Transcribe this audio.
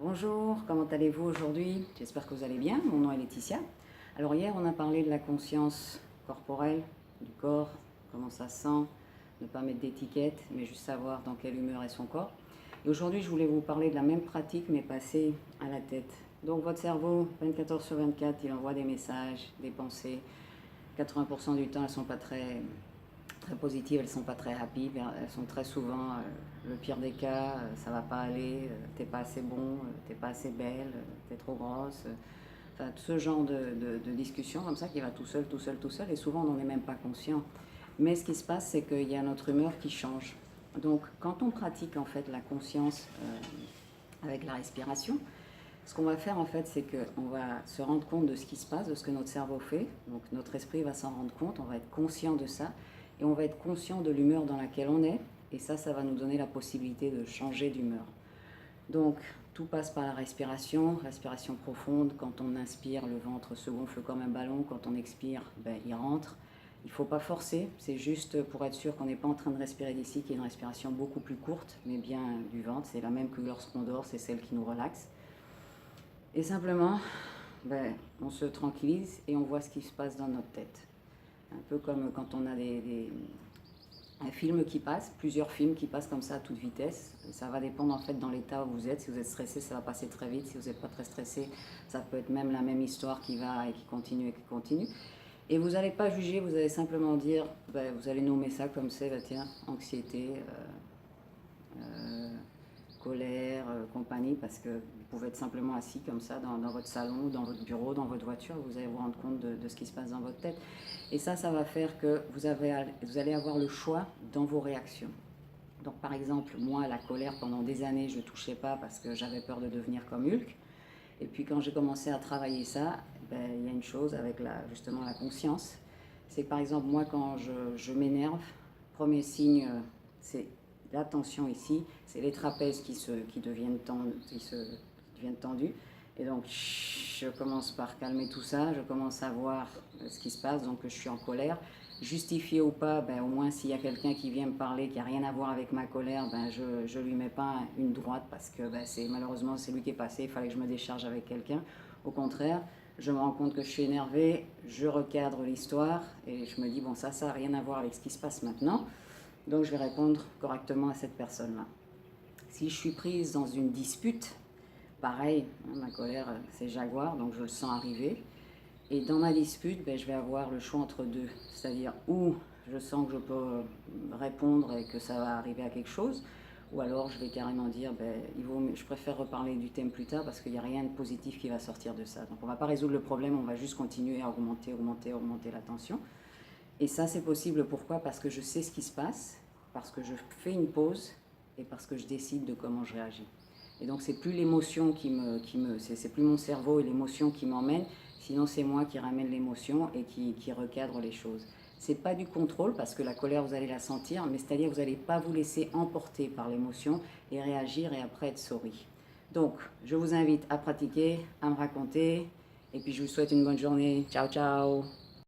Bonjour, comment allez-vous aujourd'hui? J'espère que vous allez bien, mon nom est Laetitia. Alors hier on a parlé de la conscience corporelle, du corps, comment ça sent, ne pas mettre d'étiquette, mais juste savoir dans quelle humeur est son corps. Et aujourd'hui je voulais vous parler de la même pratique mais passée à la tête. Donc votre cerveau, 24 heures sur 24, il envoie des messages, des pensées. 80% du temps elles ne sont pas très positives, elles ne sont pas très happy, elles sont très souvent le pire des cas, ça va pas aller, t'es pas assez bon, t'es pas assez belle, t'es trop grosse. Enfin, ce genre de discussion comme ça qui va tout seul, tout seul, tout seul, et souvent on n'en est même pas conscient. Mais ce qui se passe, c'est qu'il y a notre humeur qui change. Donc quand on pratique en fait la conscience avec la respiration, ce qu'on va faire en fait, c'est qu'on va se rendre compte de ce qui se passe, de ce que notre cerveau fait. Donc notre esprit va s'en rendre compte, on va être conscient de ça et on va être conscient de l'humeur dans laquelle on est. Et ça va nous donner la possibilité de changer d'humeur. Donc tout passe par la respiration profonde. Quand on inspire, le ventre se gonfle comme un ballon. Quand on expire, il rentre. Il ne faut pas forcer, c'est juste pour être sûr qu'on n'est pas en train de respirer d'ici, qu'il y ait une respiration beaucoup plus courte, mais bien du ventre. C'est la même que lorsqu'on dort, c'est celle qui nous relaxe. Et simplement, on se tranquillise et on voit ce qui se passe dans notre tête. Un peu comme quand on a un film qui passe, plusieurs films qui passent comme ça à toute vitesse. Ça va dépendre en fait dans l'état où vous êtes. Si vous êtes stressé, ça va passer très vite. Si vous n'êtes pas très stressé, ça peut être même la même histoire qui va et qui continue et qui continue. Et vous n'allez pas juger, vous allez simplement dire, vous allez nommer ça comme c'est, tiens, anxiété, colère, compagnie, parce que vous pouvez être simplement assis comme ça dans votre salon, dans votre bureau, dans votre voiture, vous allez vous rendre compte de ce qui se passe dans votre tête. Et ça va faire que vous allez avoir le choix dans vos réactions. Donc par exemple, moi, la colère, pendant des années, je ne touchais pas parce que j'avais peur de devenir comme Hulk. Et puis quand j'ai commencé à travailler ça, il y a une chose avec justement la conscience. C'est que par exemple, moi, quand je m'énerve, premier signe, c'est la tension ici, c'est les trapèzes qui deviennent tendus. Et donc, je commence par calmer tout ça, je commence à voir ce qui se passe, donc je suis en colère. Justifié ou pas, au moins s'il y a quelqu'un qui vient me parler, qui n'a rien à voir avec ma colère, je ne lui mets pas une droite parce que malheureusement c'est lui qui est passé, il fallait que je me décharge avec quelqu'un. Au contraire, je me rends compte que je suis énervée, je recadre l'histoire et je me dis bon ça n'a rien à voir avec ce qui se passe maintenant, donc je vais répondre correctement à cette personne-là. Si je suis prise dans une dispute, pareil, ma colère c'est jaguar, donc je le sens arriver. Et dans ma dispute, je vais avoir le choix entre deux. C'est-à-dire où je sens que je peux répondre et que ça va arriver à quelque chose, ou alors je vais carrément dire, je préfère reparler du thème plus tard parce qu'il n'y a rien de positif qui va sortir de ça. Donc on ne va pas résoudre le problème, on va juste continuer à augmenter la tension. Et ça c'est possible, pourquoi? Parce que je sais ce qui se passe, parce que je fais une pause et parce que je décide de comment je réagis. Et donc c'est plus l'émotion c'est plus mon cerveau et l'émotion qui m'emmène, sinon c'est moi qui ramène l'émotion et qui recadre les choses. C'est pas du contrôle parce que la colère vous allez la sentir, mais c'est-à-dire que vous n'allez pas vous laisser emporter par l'émotion et réagir et après être sorry. Donc je vous invite à pratiquer, à me raconter et puis je vous souhaite une bonne journée. Ciao ciao.